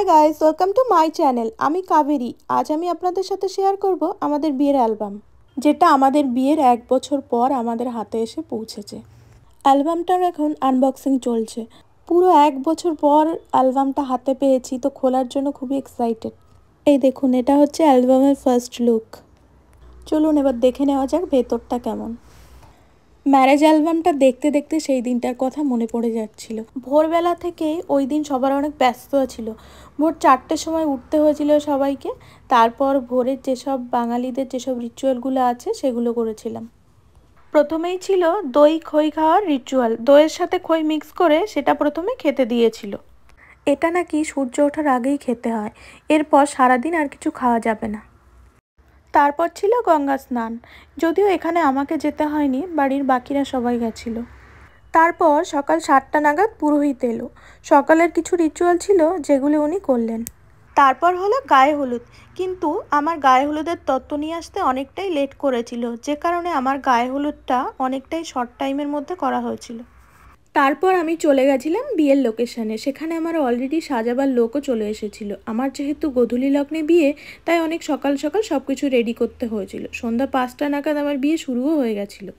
Hi guys, welcome to my channel. আমি কাবেরী। আজ আমি আপনাদের সাথে শেয়ার করব আমাদের বিয়ের অ্যালবাম, যেটা আমাদের বিয়ের 1 বছর পর আমাদের হাতে এসে পৌঁছেছে। অ্যালবামটার এখন আনবক্সিং চলছে। পুরো 1 বছর পর অ্যালবামটা হাতে পেয়েছি, তো খোলার জন্য খুবই এক্সাইটেড। এই দেখুন, এটা হচ্ছে অ্যালবামের ফার্স্ট লুক। চলুন এবার দেখে নেওয়া যাক ভেতরটা কেমন। ম্যারেজ অ্যালবামটা দেখতে দেখতে সেই দিনটার কথা মনে পড়ে যাচ্ছিল। ভোরবেলা থেকেই ওই দিন সবার অনেক ব্যস্ত ছিল। ভোর 4টের সময় উঠতে হয়েছিল সবাইকে। তারপর ভোরের যেসব বাঙালিদের যেসব রিচুয়ালগুলো আছে সেগুলো করেছিলাম। প্রথমেই ছিল দই খই খাওয়ার রিচুয়াল। দইয়ের সাথে খই মিক্স করে সেটা প্রথমে খেতে দিয়েছিল। এটা নাকি সূর্য ওঠার আগেই খেতে হয়, এরপর সারাদিন আর কিছু খাওয়া যাবে না। তারপর ছিল গঙ্গা স্নান। যদিও এখানে আমাকে যেতে হয়নি, বাড়ির বাকিরা সবাই গেছিল। তারপর সকাল 7টা নাগাদ পুরোহিত এলো। সকালের কিছু রিচুয়াল ছিল যেগুলো উনি করলেন। তারপর হলো গায়ে হলুদ, কিন্তু আমার গায়ে হলুদের তত্ত্ব নিয়ে আসতে অনেকটাই লেট করেছিল, যে কারণে আমার গায়ে হলুদটা অনেকটাই শর্ট টাইমের মধ্যে করা হয়েছিল। তারপর আমি চলে গেছিলাম বিয়ের লোকেশানে। সেখানে আমার অলরেডি সাজাবার লোকও চলে এসেছিল। আমার যেহেতু গোধূলি লগ্নে বিয়ে, তাই অনেক সকাল সকাল সব কিছু রেডি করতে হয়েছিল। সন্ধ্যা 5টা নাগাদ আমার বিয়ে শুরুও হয়ে গেছিলো।